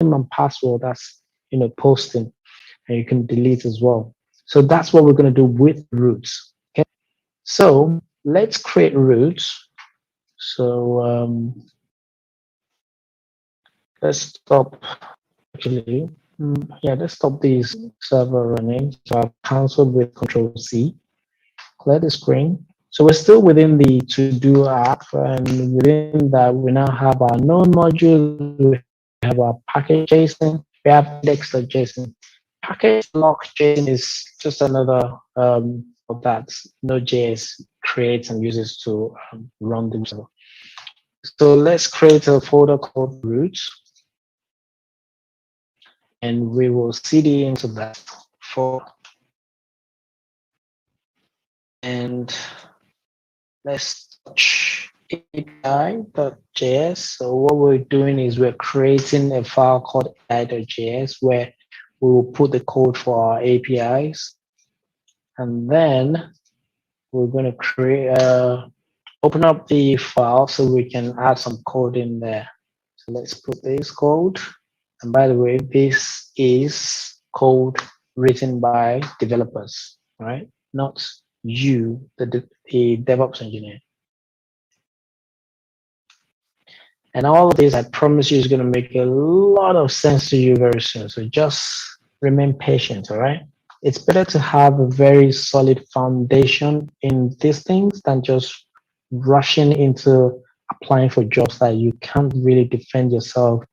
and password that's posting, and you can delete as well. So that's what we're going to do with roots. Okay, so let's create roots. So let's stop actually. Yeah, let's stop these server running. So I've cancelled with Control C. Clear the screen. So we're still within the to-do app, and within that, we now have our node modules, we have our package JSON, we have index.json. Package lock JSON is just another that Node.js creates and uses to run themselves. So let's create a folder called root, and we will cd into that for, and let's touch API.js. So what we're doing is we're creating a file called API.js where we will put the code for our APIs, and then we're going to create open up the file so we can add some code in there. So let's put this code. And by the way, this is code written by developers, right? Not you, the DevOps engineer. And all of this, I promise you, is going to make a lot of sense to you very soon. So just remain patient, all right? It's better to have a very solid foundation in these things than just rushing into applying for jobs that you can't really defend yourself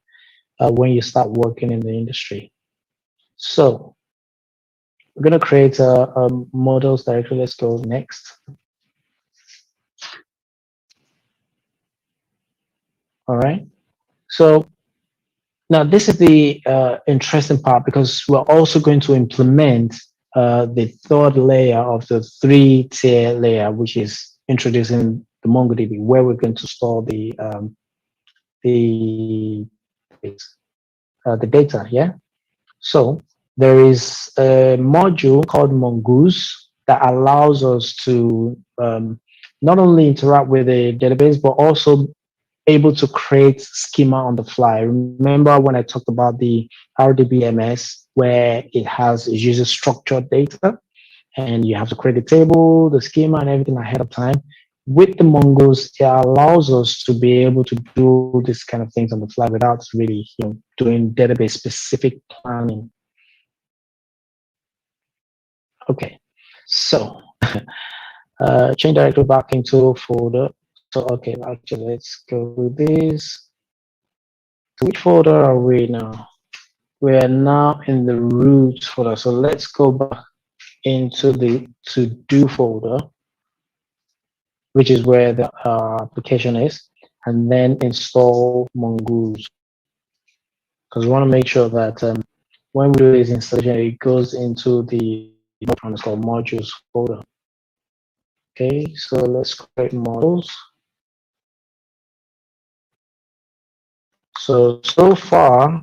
when you start working in the industry. So we're going to create a models directory. Let's go next. All right. So now this is the interesting part, because we're also going to implement the third layer of the 3-tier layer, which is introducing the MongoDB, where we're going to store the data. Yeah. So there is a module called Mongoose that allows us to not only interact with the database, but also able to create schema on the fly. Remember when I talked about the RDBMS, where it uses structured data, and you have to create the table, the schema, and everything ahead of time. With the Mongoose, it allows us to be able to do this kind of things on the fly without really doing database specific planning. Okay, so change directory back into folder. So okay, actually let's go with this. So which folder are we now? We are now in the root folder. So let's go back into the to-do folder, which is where the application is, and then install Mongoose. Because we want to make sure that when we do this installation, it goes into the it's called modules folder. Okay, so let's create models. So far,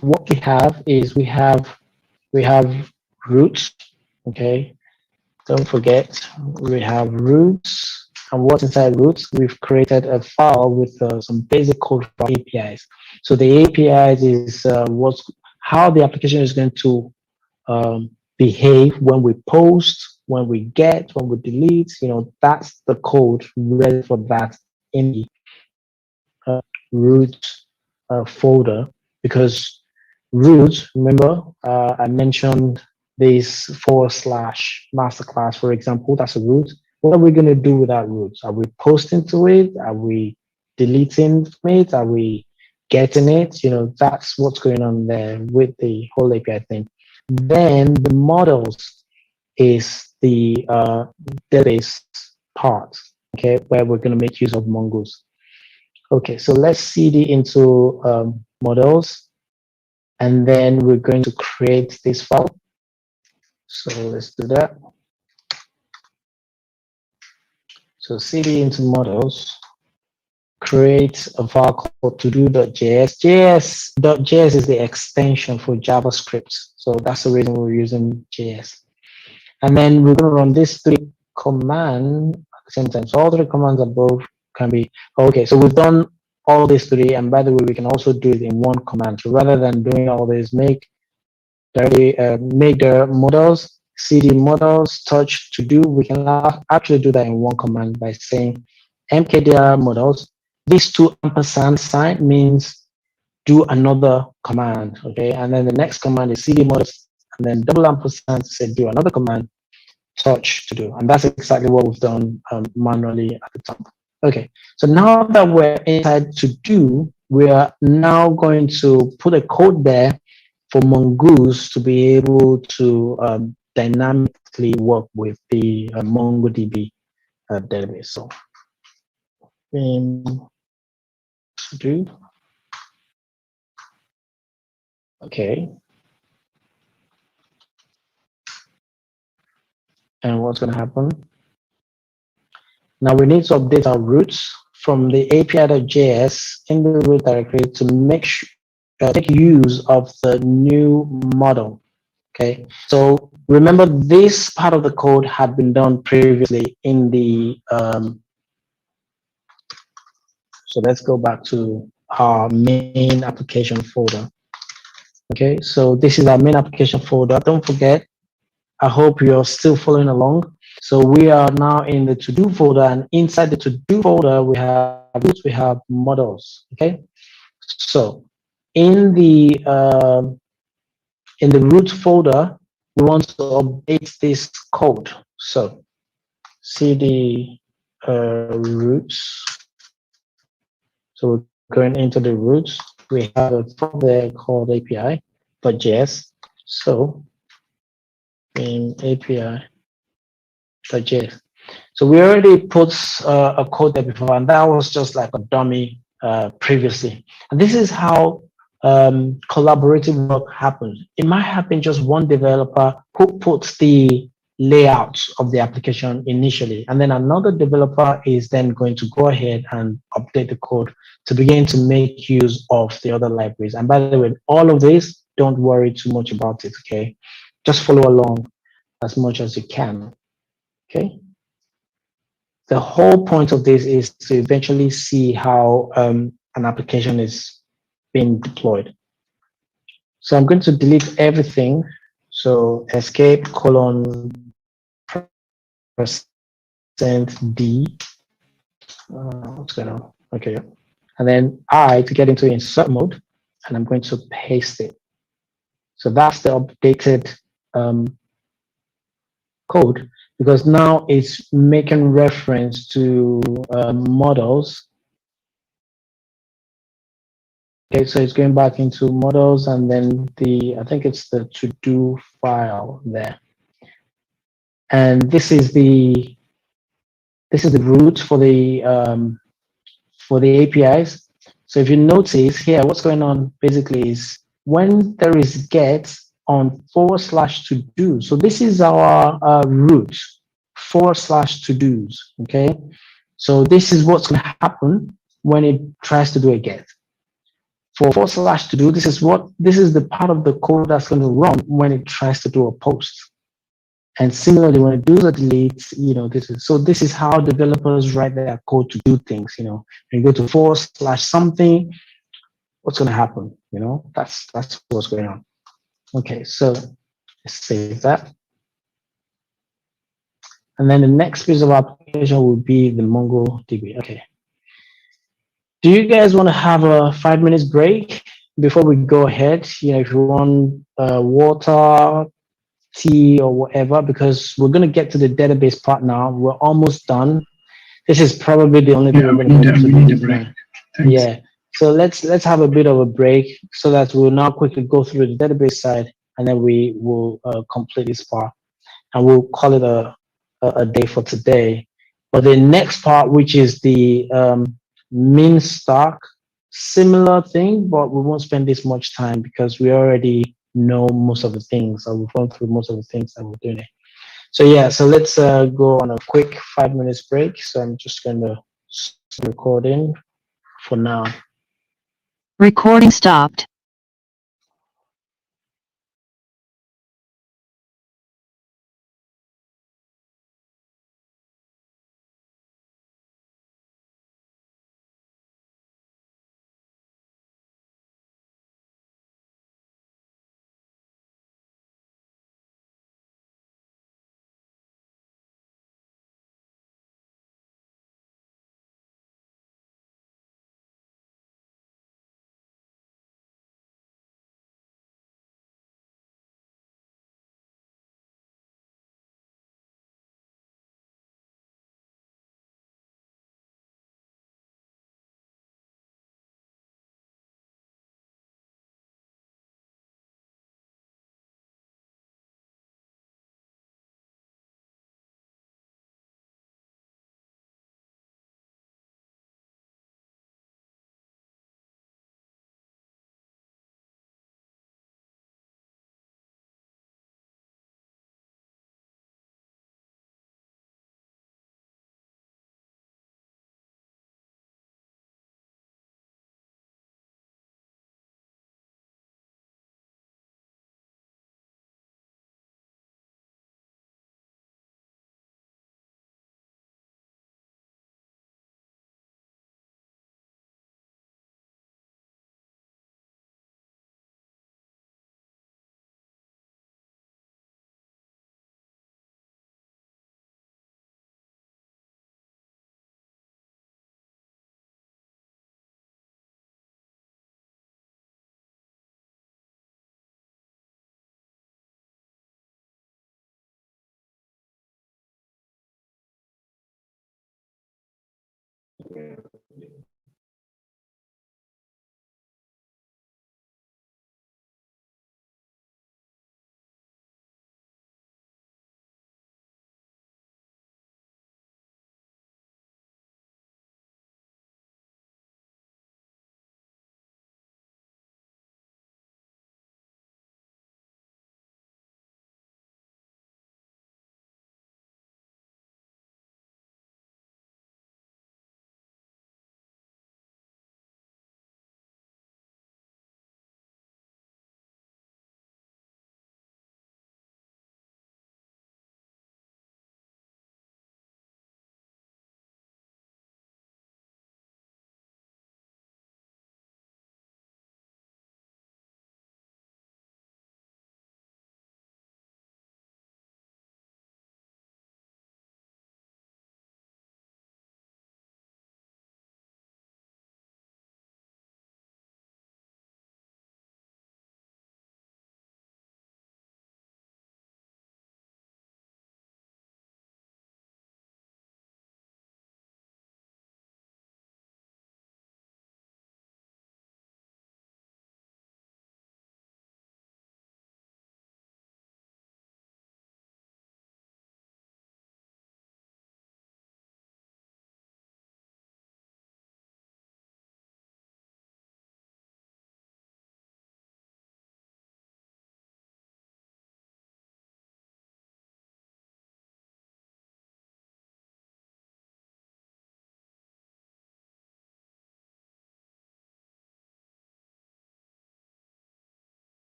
what we have is we have roots. Okay, don't forget we have roots, and what's inside roots? We've created a file with some basic code for APIs. So the APIs is how the application is going to behave when we post, when we get, when we delete. That's the code ready for that in the root folder, because root, remember, I mentioned this / masterclass, for example, that's a root. What are we going to do with that root? Are we posting to it? Are we deleting from it? Are we getting it? That's what's going on there with the whole API thing. Then the models is the database part, okay, where we're going to make use of Mongoose. Okay, so let's cd into models, and then we're going to create this file. So let's do that. So cd into models, create a file called todo.js. JS.js is the extension for JavaScript. So that's the reason we're using JS. And then we're going to run these 3 commands at the same time. So all 3 commands above can be, okay, so we've done all these three. And by the way, we can also do it in one command. So rather than doing all this, make the models, cd models, touch to do, we can actually do that in one command by saying mkdir models. These two ampersand sign means do another command, okay? And then the next command is cd models, and then double ampersand to say do another command, touch to do. And that's exactly what we've done manually at the top. Okay, so now that we're inside to do, we are now going to put a code there for Mongoose to be able to dynamically work with the MongoDB database. So, do, okay. And what's going to happen? Now we need to update our routes from the API.js in the root directory to make use of the new model. Okay, so remember this part of the code had been done previously in the so let's go back to our main application folder. Okay, so this is our main application folder. Don't forget, I hope you're still following along. So we are now in the to-do folder, and inside the to-do folder, we have models. Okay, so in the root folder, we want to update this code. So cd roots. So we're going into the roots. We have a folder there called API.js. So in API.js. So we already put a code there before, and that was just like a dummy previously. And this is how collaborative work happens. It might happen just one developer who puts the layout of the application initially, and then another developer is then going to go ahead and update the code to begin to make use of the other libraries. And by the way, all of this, don't worry too much about it, okay? Just follow along as much as you can, okay? The whole point of this is to eventually see how an application is being deployed. So I'm going to delete everything. So escape : %d. What's going on? Okay. And then I to get into insert mode, and I'm going to paste it. So that's the updated code, because now it's making reference to models. Okay, so it's going back into models, and then I think it's the to-do file there. And this is the root for the APIs. So if you notice here, what's going on basically is when there is get on /to-do. So this is our root /to-dos. Okay, so this is what's going to happen when it tries to do a get. For /to-do, this is the part of the code that's going to run when it tries to do a post. And similarly, when it does a delete, this is how developers write their code to do things. When you go to /something, what's going to happen? That's what's going on. Okay, so let's save that. And then the next piece of application will be the MongoDB. Okay. Do you guys want to have a 5 minutes break before we go ahead? If you want water, tea, or whatever, because we're going to get to the database part now. We're almost done. This is probably the only thing we're going to need a break. Yeah. So let's have a bit of a break so that we'll now quickly go through the database side, and then we will complete this part, and we'll call it a day for today. But the next part, which is the min stock, similar thing, but we won't spend this much time because we already know most of the things, or we've gone through most of the things that we're doing. So yeah, so let's go on a quick 5 minutes break. So I'm just going to stop recording for now. Recording stopped.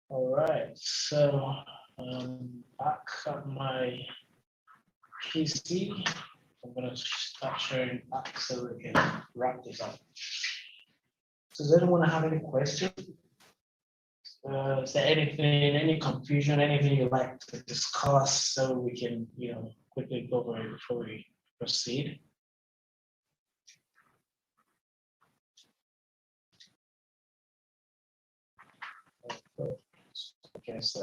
All right, so back at my PC, I'm gonna start sharing back so we can wrap this up. Does anyone have any questions? Is there anything, any confusion, anything you'd like to discuss so we can, quickly go over it before we proceed? Okay, so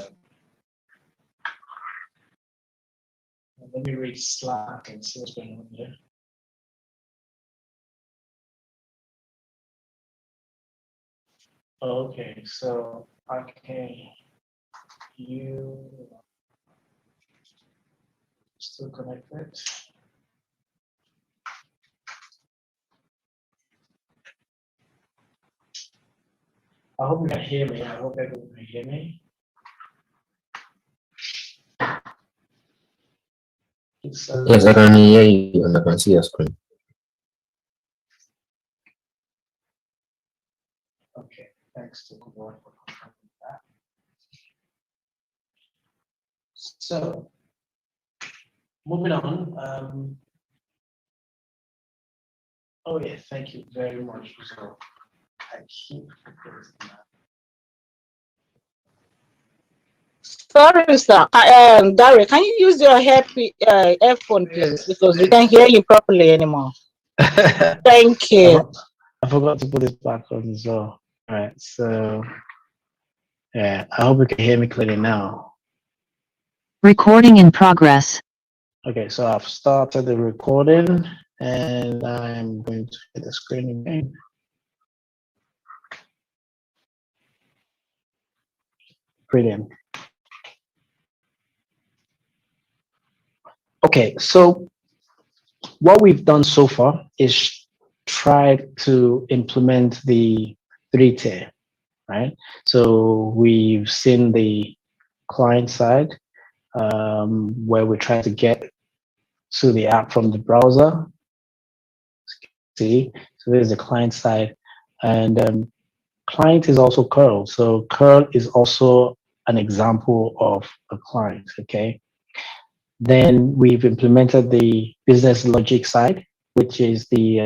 let me read Slack and see what's going on there. Okay, so you still connected? I hope you can hear me. I hope everyone can hear me. Yes, I can hear you and I can see your screen. Okay, thanks to Google for confirming that. So, moving on. Oh yeah, thank you very much. So, I keep forgetting that. Sorry, sir. Gary, can you use your earphone, please? Because we can't hear you properly anymore. Thank you. I forgot to put it back on as well. All right, so yeah, I hope you can hear me clearly now. Recording in progress. Okay, so I've started the recording and I'm going to hit the screen again. Brilliant. Okay, so what we've done so far is try to implement the 3-tier, right? So we've seen the client side where we try to get to the app from the browser. See, so there's the client side, and client is also curl. So curl is also an example of a client. Okay. Then we've implemented the business logic side, which is the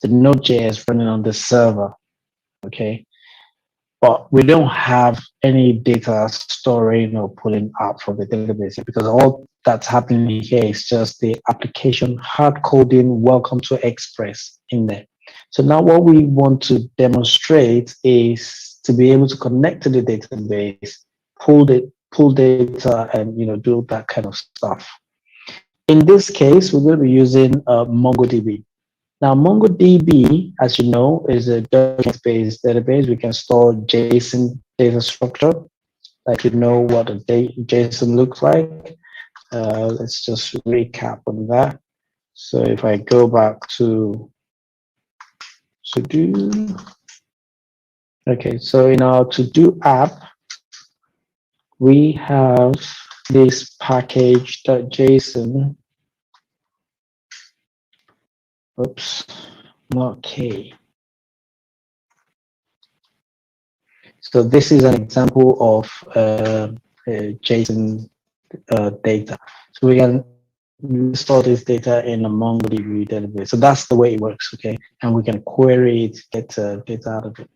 Node.js running on the server. Okay. But we don't have any data storing or pulling out from the database because all that's happening here is just the application hard coding welcome to Express in there. So now what we want to demonstrate is to be able to connect to the database, pull data, and do that kind of stuff. In this case, we're going to be using MongoDB. Now, MongoDB, as you know, is a document-based database. We can store JSON data structure, like you know what a JSON looks like. Let's just recap on that. So if I go back to to-do, okay, so in our to-do app, we have this package.json. Oops, not K. So this is an example of JSON data. So we can store this data in a MongoDB database. So that's the way it works, okay? And we can query it, get data out of it.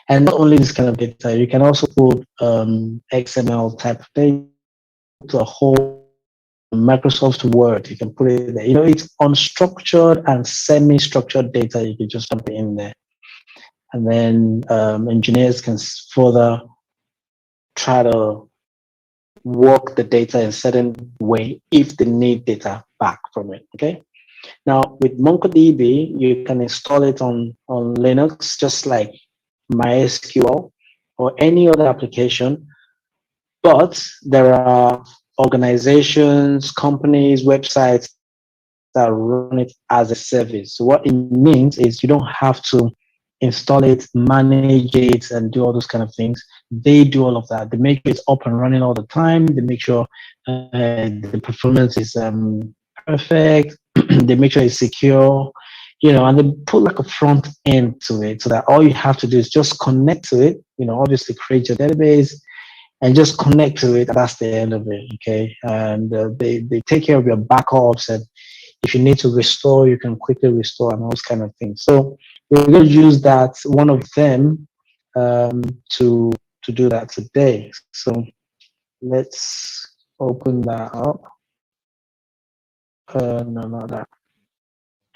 And not only this kind of data, you can also put XML type of data to a whole Microsoft Word. You can put it there. It's unstructured and semi-structured data. You can just dump it in there. And then engineers can further try to work the data in a certain way if they need data back from it, okay? Now, with MongoDB, you can install it on Linux, just like MySQL or any other application, but there are organizations, companies, websites that run it as a service. So what it means is you don't have to install it, manage it, and do all those kind of things. They do all of that. They make sure it's up and running all the time. They make sure the performance is perfect. They make sure it's secure, and they put like a front end to it so that all you have to do is just connect to it, obviously create your database, and just connect to it. That's the end of it. Okay, and they take care of your backups, and if you need to restore, you can quickly restore and all those kind of things. So we're going to use that one of them um, to do that today. So let's open that up. No, not that.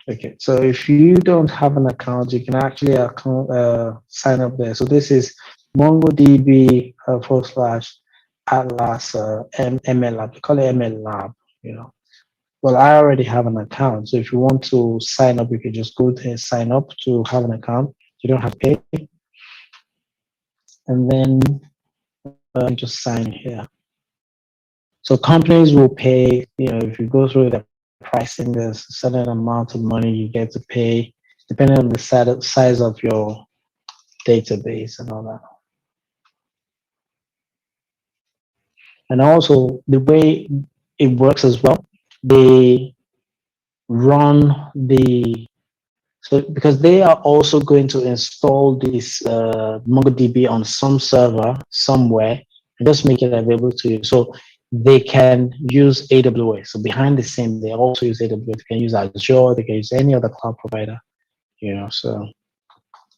Okay, so if you don't have an account, you can actually sign up there. So this is MongoDB / Atlas ML Lab. We call it ML Lab, you know. Well, I already have an account. So if you want to sign up, you can just go there, sign up to have an account. You don't have to pay. And then just sign here. So companies will pay, you know, if you go through the pricing, there's a certain amount of money you get to pay depending on the size of your database and all that. And also the way it works as well, they run so because they are also going to install this MongoDB on some server somewhere and just make it available to you. So they can use AWS. So behind the scene, they also use AWS. They can use Azure. They can use any other cloud provider. You know, so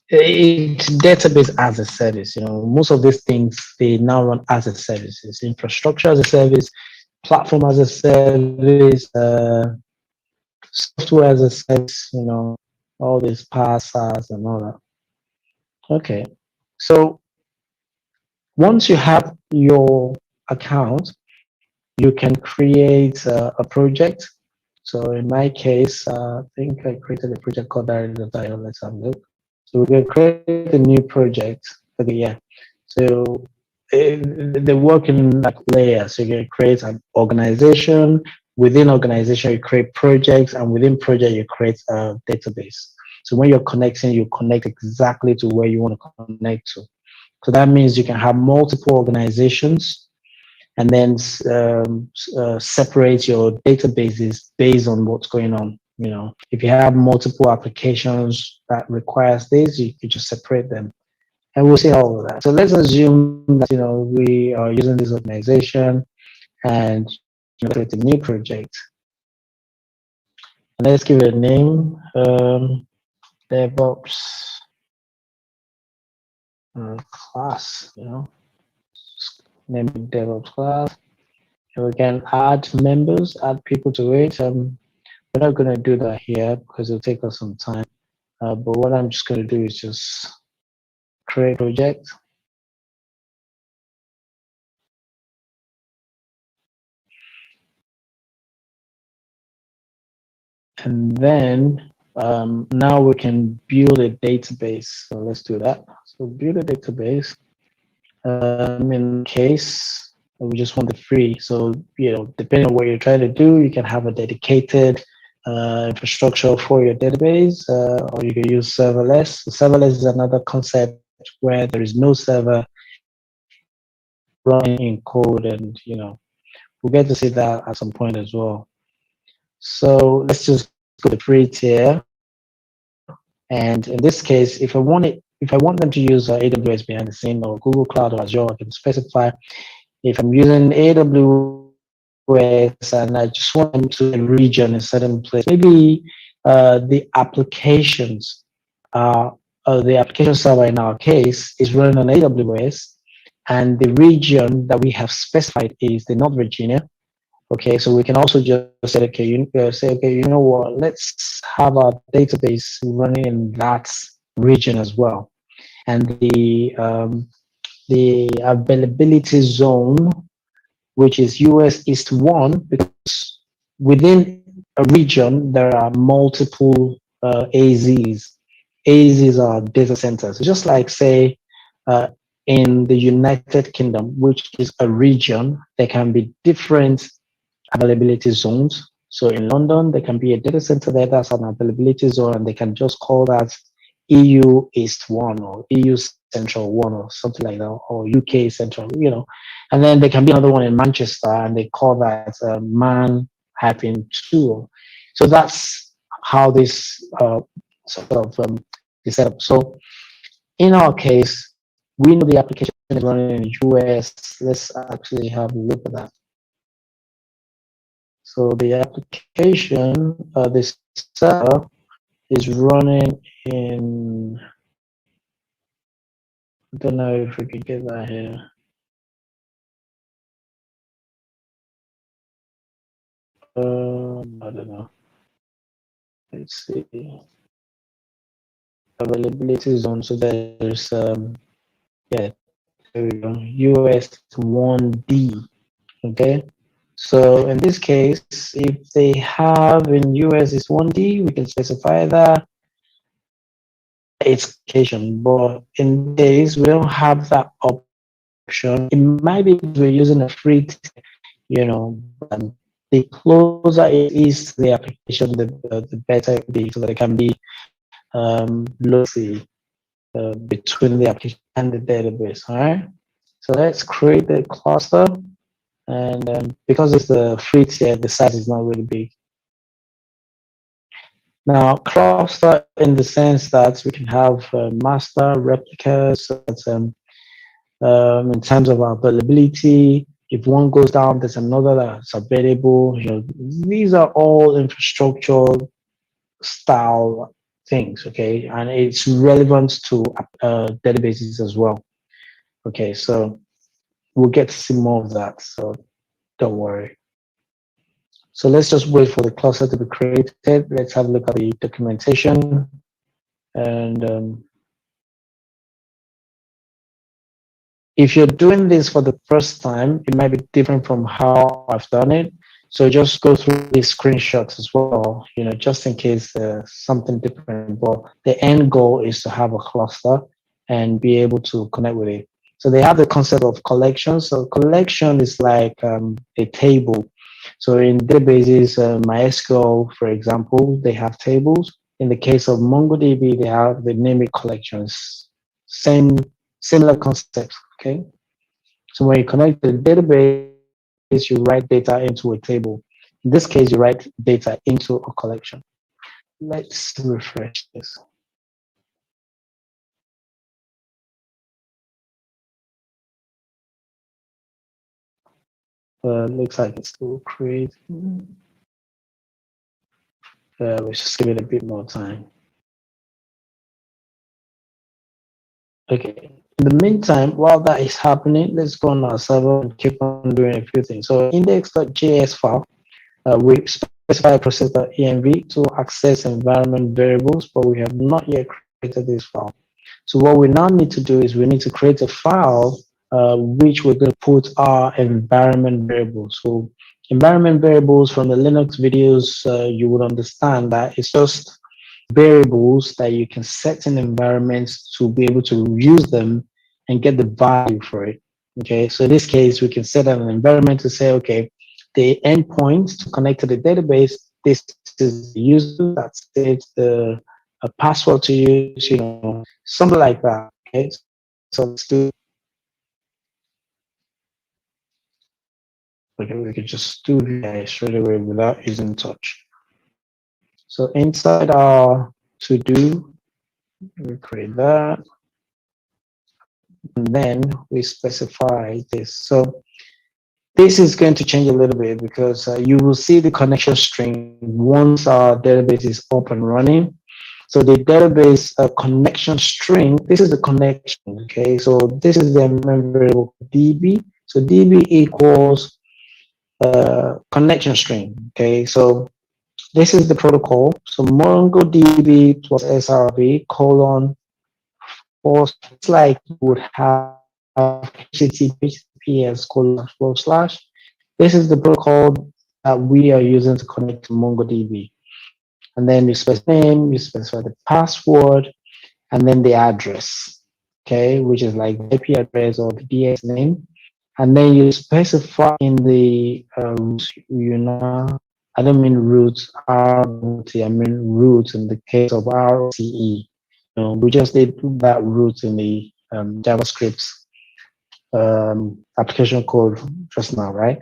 it's database as a service. You know, most of these things they now run as a service. It's infrastructure as a service, platform as a service, software as a service. You know, all these PaaS, SaaS, and all that. Okay, so once you have your account, you can create a project. So in my case, I think I created a project called Untitled Chapter. Let's have a look. So we're going to create a new project. Okay, yeah. So they work in like layers. So you're going to create an organization. Within organization, you create projects, and within project, you create a database. So when you're connecting, you connect exactly to where you want to connect to. So that means you can have multiple organizations and then separate your databases based on what's going on. You know, if you have multiple applications that requires this, you could just separate them. And we'll see all of that. So let's assume that, you know, we are using this organization and create a new project. And let's give it a name, DevOps class, you know, name it DevOps class. And we can add members, add people to it. We're not going to do that here because it'll take us some time. But what I'm just going to do is just create project. And then now we can build a database. So let's do that. So build a database. In case we just want the free. So, you know, depending on what you're trying to do, you can have a dedicated infrastructure for your database, or you can use serverless. So serverless is another concept where there is no server running in code, and you know, we'll get to see that at some point as well. So let's just go to free tier. And in this case, if I want them to use AWS behind the scene or Google Cloud or Azure, I can specify if I'm using AWS and I just want them to a region in a certain place. Maybe the applications, the application server in our case is running on AWS, and the region that we have specified is the North Virginia. Okay, so we can also just say, okay, you know what? Let's have our database running in that region as well, and the availability zone, which is US East 1, because within a region there are multiple AZs. AZs are data centers. Just like say in the United Kingdom, which is a region, there can be different availability zones. So in London, there can be a data center there that's an availability zone, and they can just call that EU East 1 or EU Central 1 or something like that, or UK Central, you know. And then there can be another one in Manchester, and they call that Man-2. So that's how this sort of is set up. So in our case, we know the application is running in the US. Let's actually have a look at that. So the application, this server is running in, I don't know if we could get that here. I don't know. Let's see. Availability zone. So there's yeah, there we go. US 1D. Okay. So in this case, if they have in US is 1D, we can specify that it's location. But in this case, we don't have that option. It might be because we're using a free, you know, the closer it is to the application, the better it be, so that it can be loosely between the application and the database. All right. So let's create the cluster, and because it's the free tier, the size is not really big. Now, cluster in the sense that we can have master replicas. So that's, in terms of availability, if one goes down, there's another that's available. You know, these are all infrastructure style things, okay, and it's relevant to databases as well. Okay, so we'll get to see more of that, so don't worry. So let's just wait for the cluster to be created. Let's have a look at the documentation. And if you're doing this for the first time, it might be different from how I've done it. So just go through these screenshots as well, you know, just in case something different. But the end goal is to have a cluster and be able to connect with it. So they have the concept of collection. So collection is like a table. So in databases, MySQL, for example, they have tables. In the case of MongoDB, they name it collections. Similar concepts, okay? So when you connect the database, you write data into a table. In this case, you write data into a collection. Let's refresh this. Looks like it's still creating. Let's just give it a bit more time. Okay. In the meantime, while that is happening, let's go on our server and keep on doing a few things. So index.js file, we specify a process.env to access environment variables, but we have not yet created this file. So what we now need to do is we need to create a file which we're going to put our environment variables. So environment variables from the Linux videos, you would understand that it's just variables that you can set in environments to be able to use them and get the value for it. Okay, so in this case, we can set an environment to say, okay, the endpoint to connect to the database, this is the user, that's it, the a password to use, you know, something like that. Okay, so let's do. Okay, we could just do that straight away without using touch. So inside our to do, we create that, and then we specify this. So this is going to change a little bit because you will see the connection string once our database is up and running. So the database connection string, this is the connection, okay? So this is the variable DB. So DB equals connection string, okay? So this is the protocol. So MongoDB plus SRV colon or it's like you would have HTTPS colon// This is the protocol that we are using to connect to MongoDB. And then you specify the name, you specify the password, and then the address, okay, which is like the IP address or the DS name. And then you specify in the I don't mean root, ROT, I mean root in the case of ROTE. We just did that root in the JavaScript application code just now, right?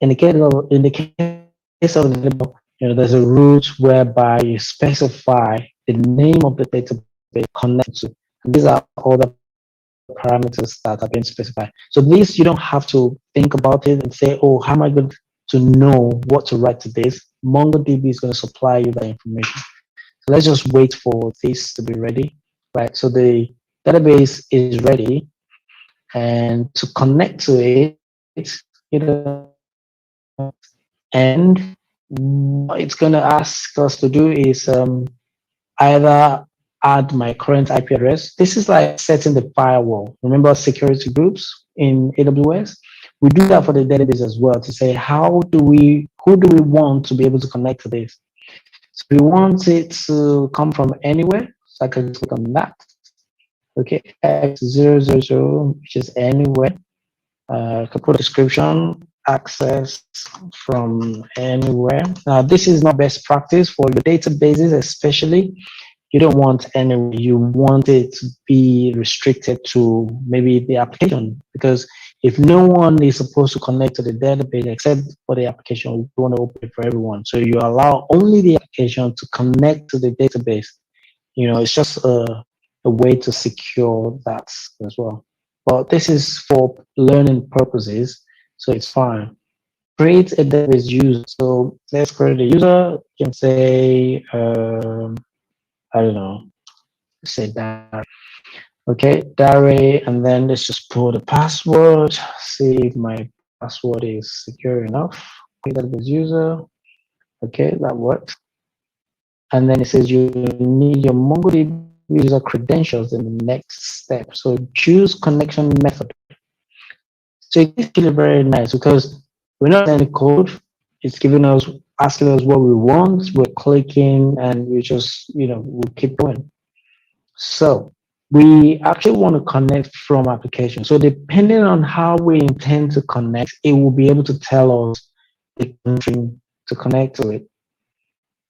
In the case of the there's a root whereby you specify the name of the database connected to. And these are all the parameters that are being specified. So these, you don't have to think about it and say, oh, how am I going to know what to write to this? MongoDB is going to supply you that information. So let's just wait for this to be ready, right? So the database is ready, and to connect to it, you know, and what it's going to ask us to do is either add my current IP address. This is like setting the firewall. Remember security groups in AWS? We do that for the database as well to say, who do we want to be able to connect to this? So we want it to come from anywhere. So I can click on that. Okay, X000, which is anywhere. I can put a description, access from anywhere. Now, this is not best practice for your databases, especially. You don't want anywhere. You want it to be restricted to maybe the application, because if no one is supposed to connect to the database except for the application, we want to open it for everyone. So you allow only the application to connect to the database. You know, it's just a way to secure that as well. But this is for learning purposes, so it's fine. Create a database user. So let's create a user. You can say, I don't know, say that. Okay, Dare, and then let's just put a password. See if my password is secure enough. Create a database user. Okay, that works. And then it says you need your MongoDB user credentials in the next step. So choose connection method. So it's actually very nice because we're not any code. It's giving us, asking us what we want. We're clicking and we just, we'll keep going. So we actually want to connect from application. So depending on how we intend to connect, it will be able to tell us the country to connect to it.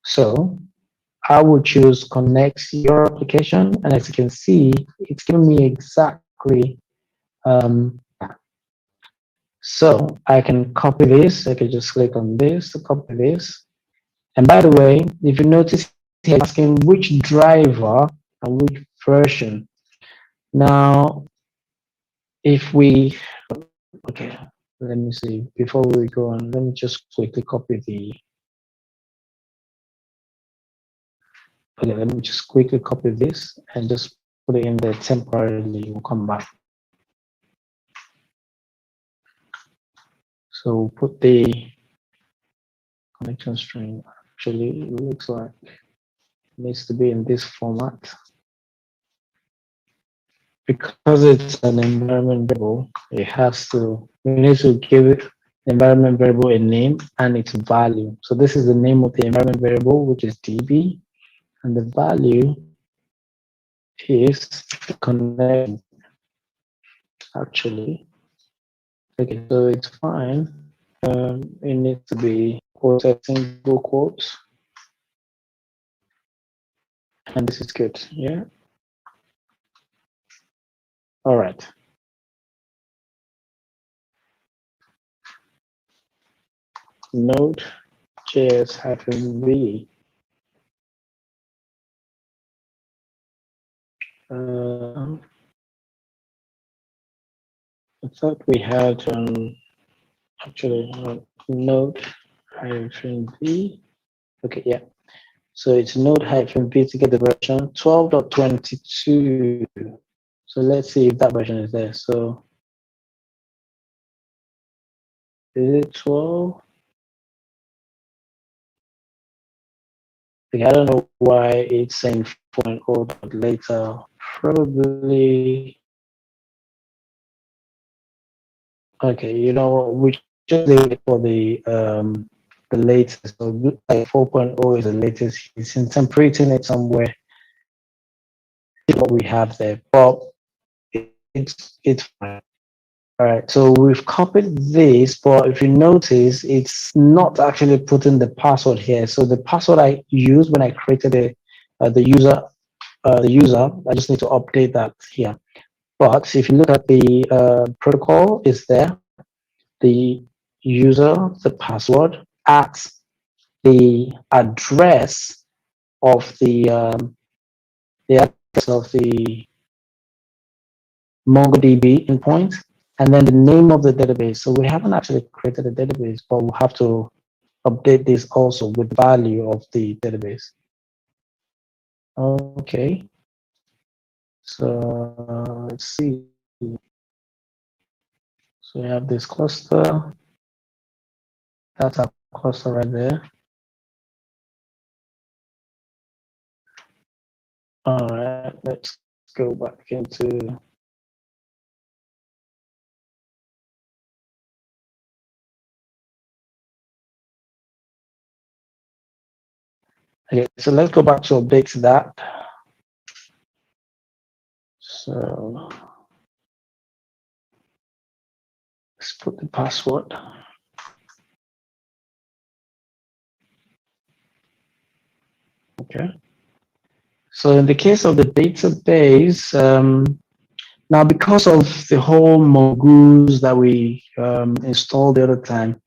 So I would choose connect your application, and as you can see, it's giving me exactly so I can copy this. I can just click on this to copy this. And by the way, if you notice here, it's asking which driver and which version. Now, if we, okay, let me see, before we go on, let me just quickly copy okay, let me just quickly copy this and just put it in there temporarily. We'll come back. So put the connection string. Actually, it looks like it needs to be in this format. Because it's an environment variable, it has to, we need to give it the environment variable a name and its value. So this is the name of the environment variable, which is DB, and the value is connection. Actually, okay, so it's fine. It needs to be quoted single quotes, and this is good. Yeah. All right. Node.js-v. I thought we had actually Node-v. Okay, yeah. So it's Node-v to get the version 12.22. So let's see if that version is there. So is it 12? Okay, I don't know why it's saying 4.0, but later probably. Okay, you know, we just leave it for the latest. So like 4.0 is the latest. Since I'm creating it somewhere, it's what we have there. But it's fine. All right, so we've copied this, but if you notice, it's not actually putting the password here. So the password I used when I created the user, I just need to update that here. But if you look at the protocol, it's there. The user, the password, at the address of the address of the MongoDB endpoint, and then the name of the database. So we haven't actually created a database, but we'll have to update this also with value of the database. Okay. So let's see. So we have this cluster. That's our cluster right there. All right, let's go back into. Okay, so let's go back to update that. So let's put the password. Okay. So in the case of the database, now because of the whole mongoose that we installed the other time,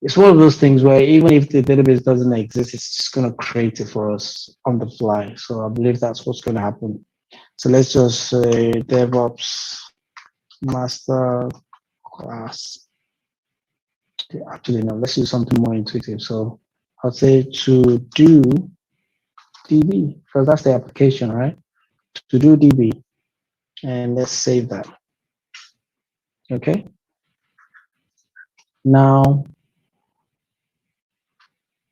it's one of those things where even if the database doesn't exist, it's just going to create it for us on the fly. So I believe that's what's going to happen. So let's just say DevOps Masterclass. Actually, no, let's do something more intuitive. So I'll say to do DB, because that's the application, right? To do DB. And let's save that. Okay. Now,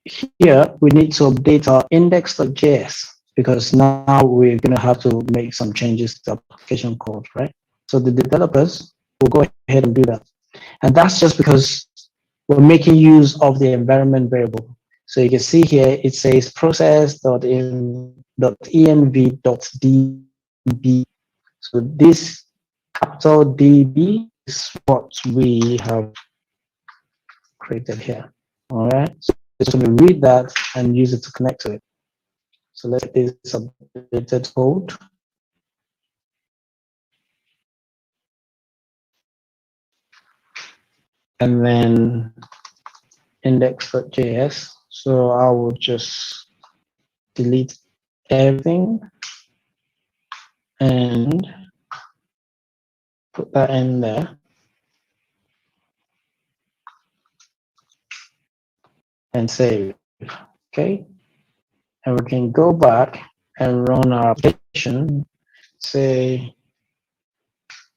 here we need to update our index.js because now we're going to have to make some changes to the application code, right? So the developers will go ahead and do that. And that's just because we're making use of the environment variable. So you can see here, it says process.env.db. So this capital DB is what we have created here. All right. So it's going to read that and use it to connect to it. So let's get this updated code. And then index.js. So I will just delete everything and put that in there. And save. Okay. And we can go back and run our application, say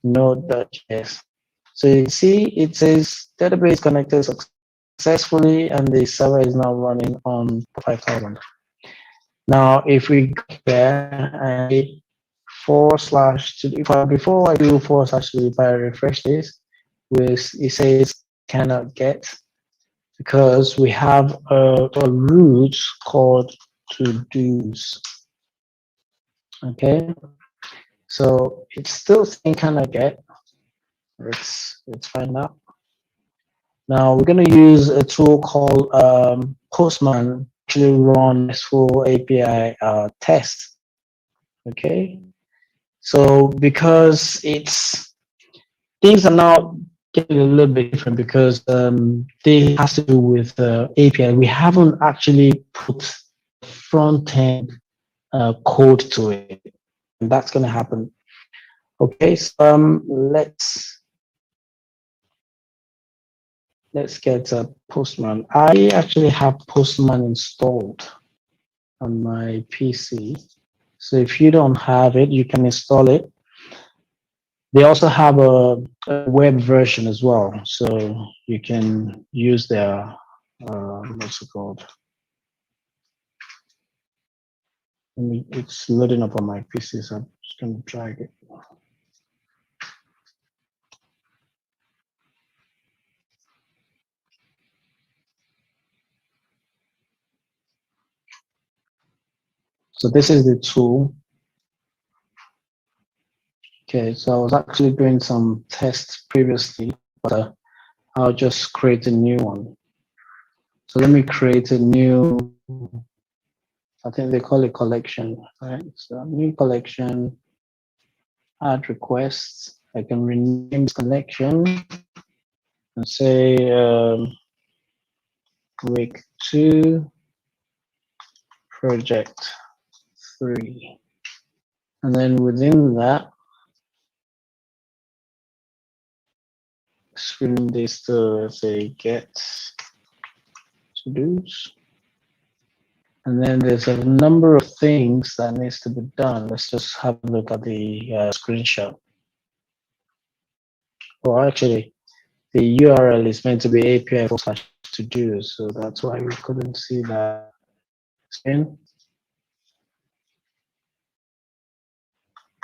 node.js. So you see it says database connected successfully and the server is now running on 5000. Now if we go there and before I do if I refresh this, it says cannot get because we have a root called to do's. Okay, so it's still saying cannot get. Let's find out. Now we're going to use a tool called Postman to run this full API test. Okay, so because things are now getting a little bit different because they has to do with API. We haven't actually put front end code to it, and that's going to happen. Okay, so let's get Postman. I actually have Postman installed on my PC. So if you don't have it, you can install it. They also have a web version as well. So you can use their, what's it called? It's loading up on my PC, so I'm just going to drag it. So this is the tool. Okay, so I was actually doing some tests previously, but I'll just create a new one. So let me create a new, I think they call it collection, right? So new collection, add requests. I can rename this collection and say week 2, project 3. And then within that, screen this to say get to dos. And then there's a number of things that needs to be done. Let's just have a look at the screenshot. Or actually, the URL is meant to be API/to-do, so that's why we couldn't see that screen.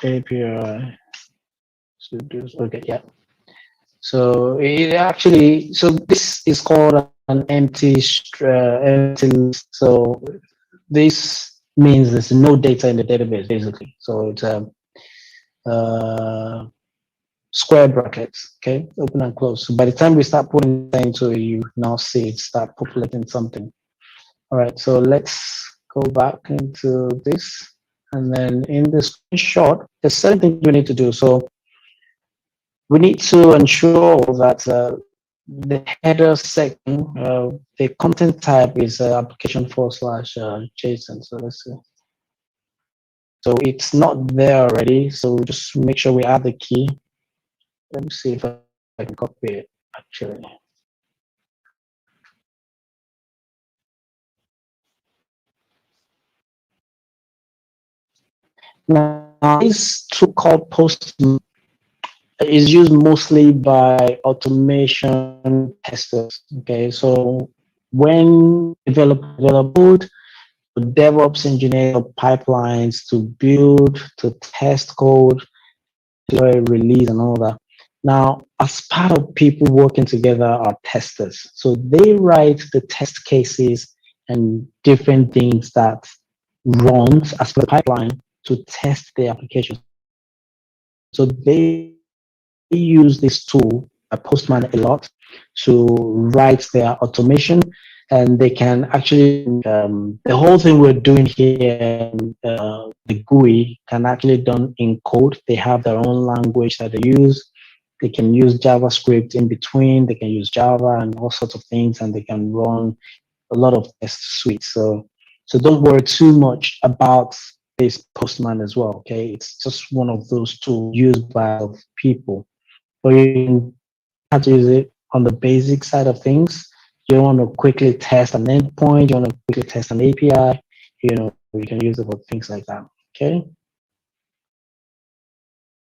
API to-do. Okay, yeah. So it actually, so this is called an empty list. So this means there's no data in the database, basically. So it's a square brackets, okay, open and close. So by the time we start putting that into it, you now see it start populating something. All right, so let's go back into this. And then in the screenshot, there's certain things we need to do. So we need to ensure that the header section, the content type is application/JSON. So let's see. So it's not there already. So just make sure we add the key. Let me see if I can copy it actually. Now, this tool called Postman is used mostly by automation testers. Okay, so when develop code, DevOps engineer pipelines to build, to test code, release, and all that. Now, as part of people working together are testers. So they write the test cases and different things that runs as per the pipeline to test the application. So they use this tool, a Postman, a lot to write their automation, and they can actually, the whole thing we're doing here, the GUI can actually done in code. They have their own language that they use. They can use JavaScript in between. They can use Java and all sorts of things, and they can run a lot of test suites. So don't worry too much about this Postman as well. Okay, it's just one of those tools used by people. But you have to use it on the basic side of things. You want to quickly test an endpoint, you want to quickly test an API, you can use it for things like that. Okay.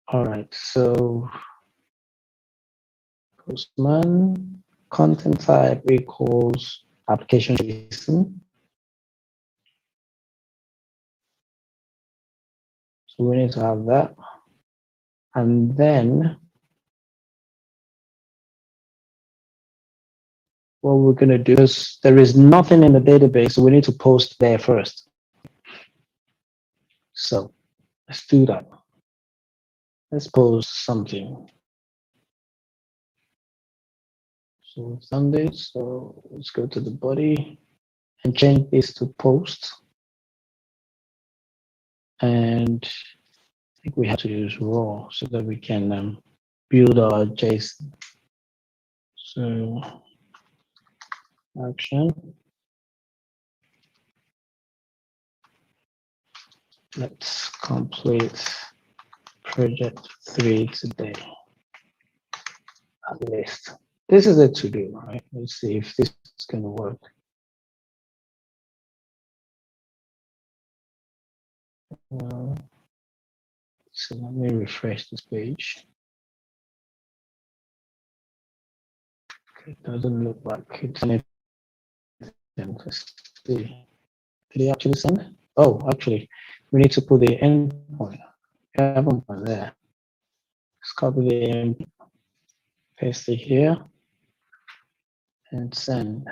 All right. So Postman content type equals application JSON. So we need to have that. And then what we're going to do is there is nothing in the database, so we need to post there first. So let's do that. Let's post something. So Sunday, so let's go to the body and change this to post. And I think we have to use raw so that we can build our JSON. So action. Let's complete project 3 today. At least. This is a to-do, right? Let's see if this is going to work. So let me refresh this page. It doesn't look like it's anything. Let's see. Did he actually send? Oh, actually, we need to put the endpoint. Endpoint there. Let's copy the endpoint, paste it here, and send.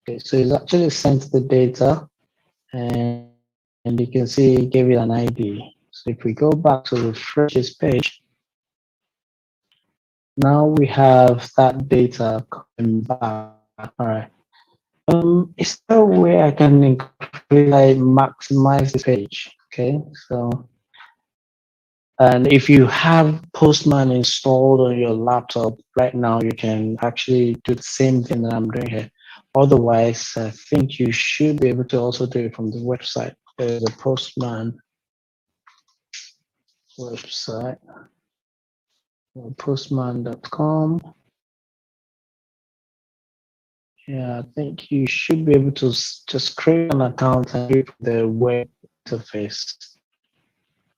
Okay, so it's actually sent the data, and you can see it gave it an ID. So if we go back to refresh this page, now we have that data coming back. All right. Is there a way I can maximize this page? Okay, so and if you have Postman installed on your laptop right now, you can actually do the same thing that I'm doing here. Otherwise, I think you should be able to also do it from the website. There's a Postman website. Postman.com. Yeah, I think you should be able to just create an account and use the web interface.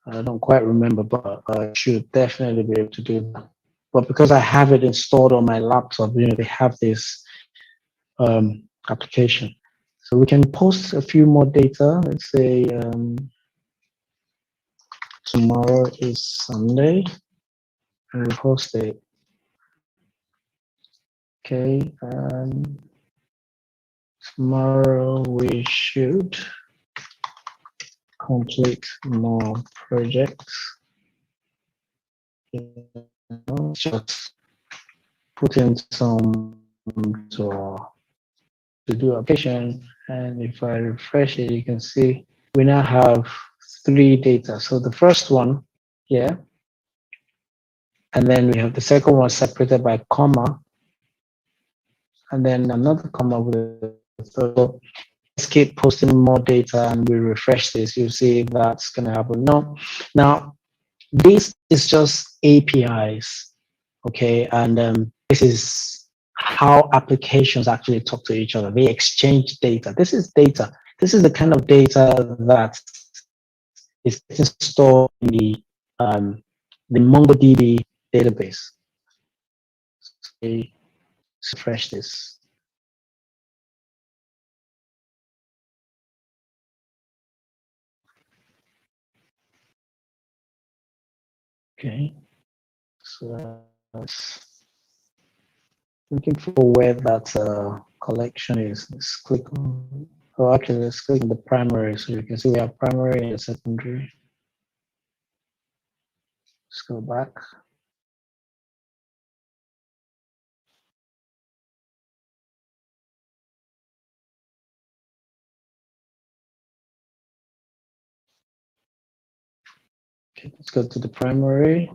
I don't quite remember, but I should definitely be able to do that. But because I have it installed on my laptop, they have this application. So we can post a few more data. Let's say tomorrow is Sunday, and we post it. Okay, tomorrow we should complete more projects. Just put in some to do application, and if I refresh it, you can see we now have 3 data. So the first one here, and then we have the second one separated by comma, and then another comma with a third. Let's keep posting more data and we refresh this. You see that's going to happen. No, now this is just APIs, okay, and this is how applications actually talk to each other. They exchange data. This is data. This is the kind of data that is stored in the MongoDB database. Okay, refresh this. Okay, so that's looking for where that collection is. Let's click on. Oh, actually, let's click on the primary, so you can see we have primary and secondary. Let's go back. Okay, let's go to the primary.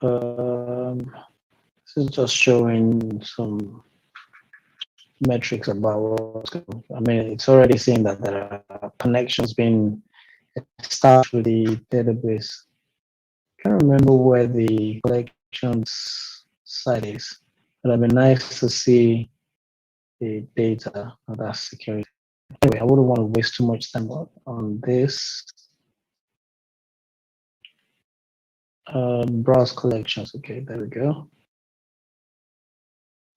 This is just showing some metrics about what's going on. I mean, it's already saying that there are connections being established with the database. I can't remember where the collections site is, but it'd be nice to see the data of that security. Anyway, I wouldn't want to waste too much time on this. Browse collections. Okay, there we go.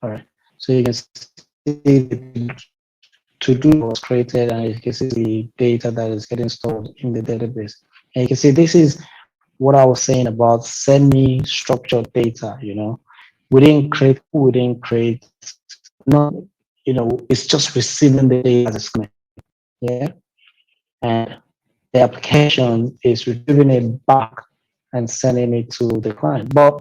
All right, so you can see the to-do was created, and you can see the data that is getting stored in the database. And you can see this is what I was saying about semi-structured data. We didn't create, not, it's just receiving the data as it's coming. Yeah, and the application is retrieving it back and sending it to the client. But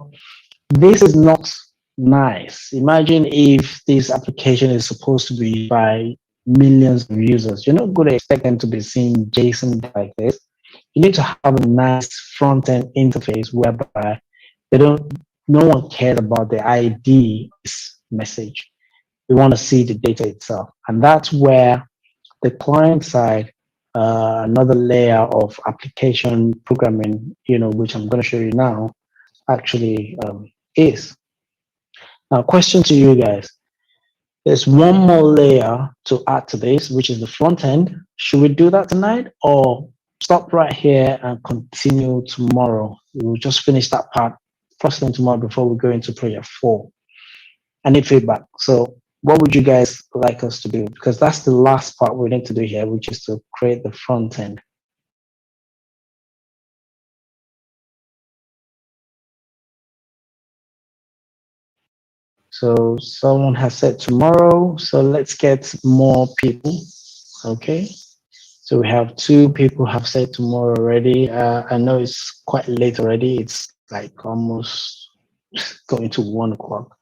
this is not nice. Imagine if this application is supposed to be by millions of users. You're not going to expect them to be seeing JSON like this. You need to have a nice front-end interface whereby no one cares about the ID message. They want to see the data itself. And that's where the client side, another layer of application programming, which I'm going to show you now, actually is. Now, question to you guys. There's one more layer to add to this, which is the front end. Should we do that tonight or stop right here and continue tomorrow? We'll just finish that part first thing tomorrow before we go into project 4. I need feedback. So what would you guys like us to do? Because that's the last part we need to do here, which is to create the front end. So someone has said tomorrow, so let's get more people. Okay, so we have 2 people have said tomorrow already. I know it's quite late already. It's like almost going to 1 o'clock.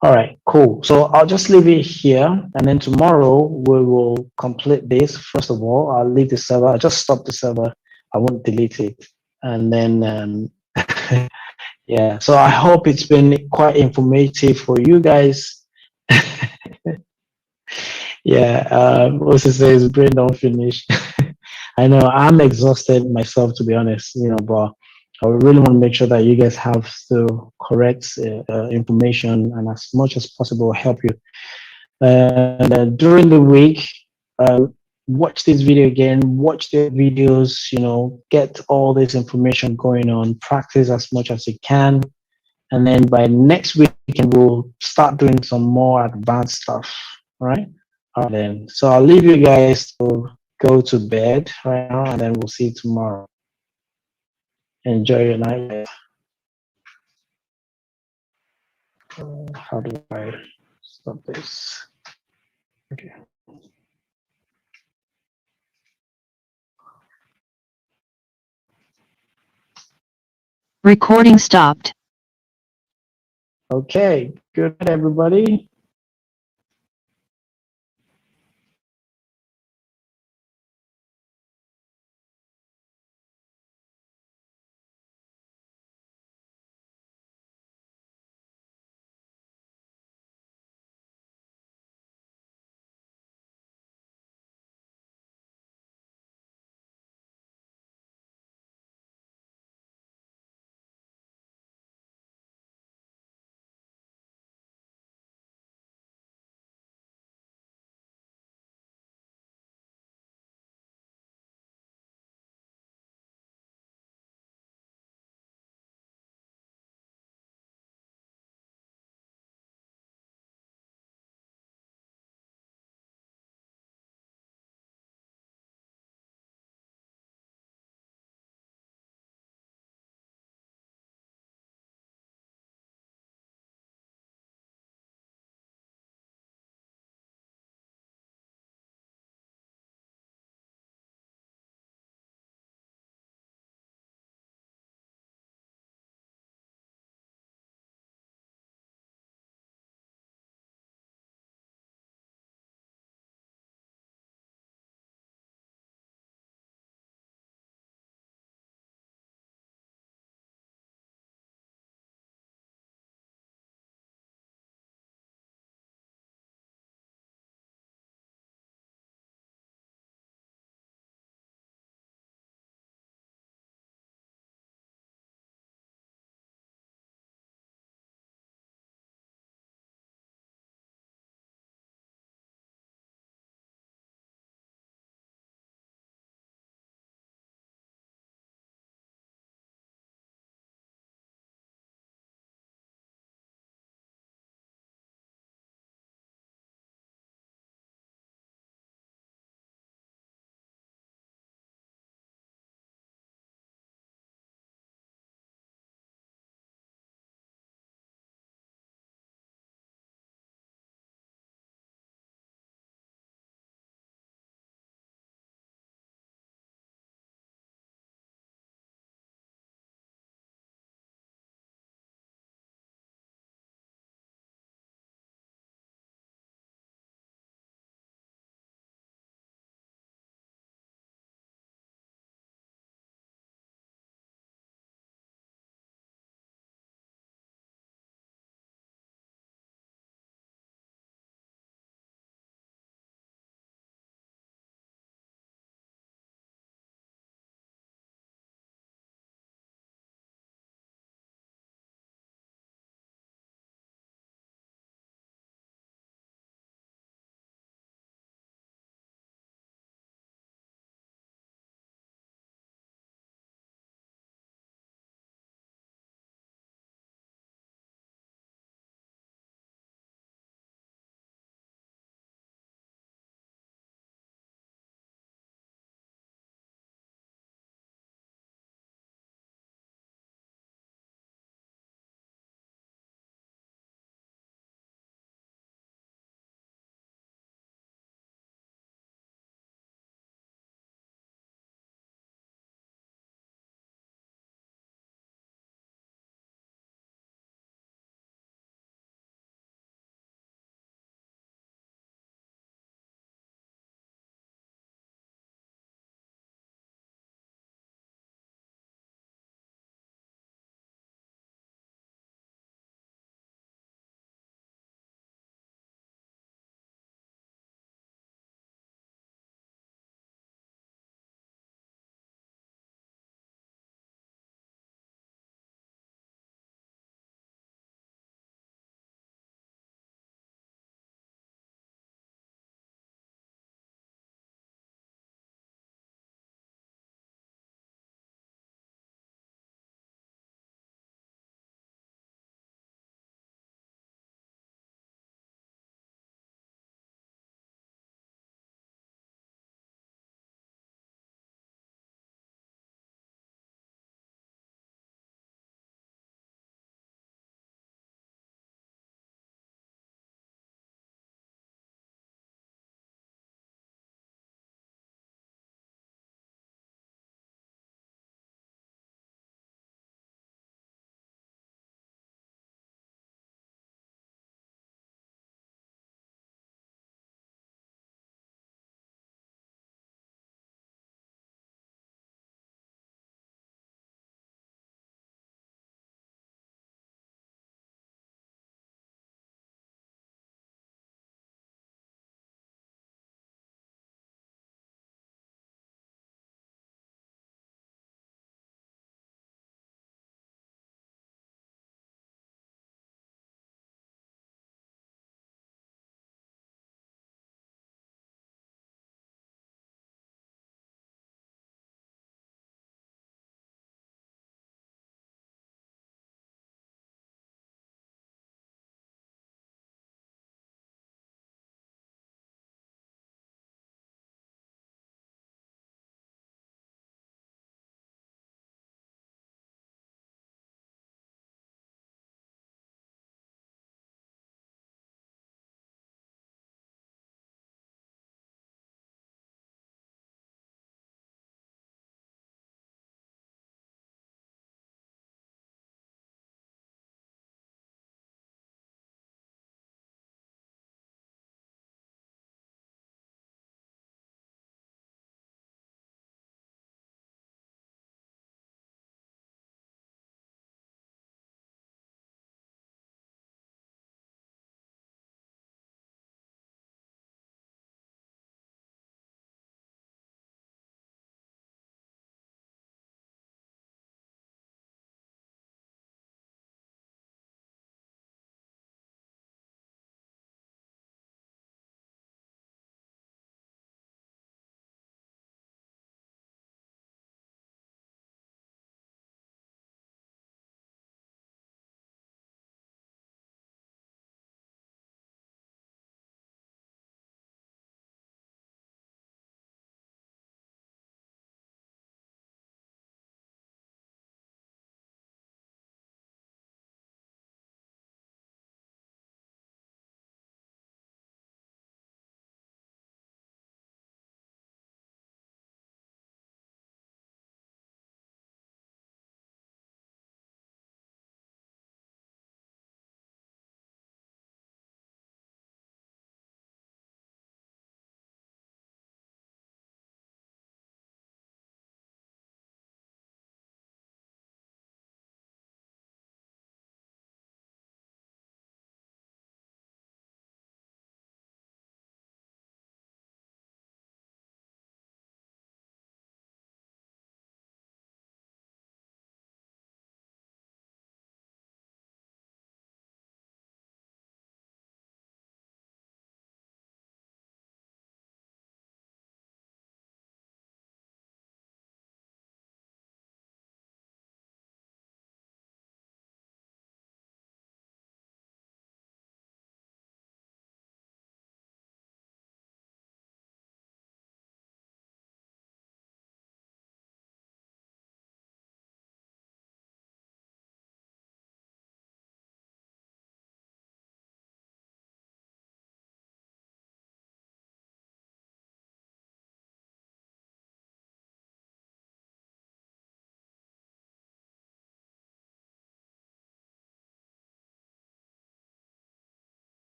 All right, cool. So I'll just leave it here, and then tomorrow we will complete this. First of all, I'll leave the server. I'll just stop the server. I won't delete it. And then, yeah, so I hope it's been quite informative for you guys. Yeah, what's it say? Brain don't finish. I know I'm exhausted myself, to be honest, but I really want to make sure that you guys have the correct information and as much as possible help you. And during the week, uh, watch this video again, watch the videos, get all this information going on, practice as much as you can. And then by next weekend, we'll start doing some more advanced stuff. All right. All right then. So I'll leave you guys to go to bed right now, and then we'll see you tomorrow. Enjoy your night. How do I stop this? Okay. Recording stopped. Okay. Good night, everybody.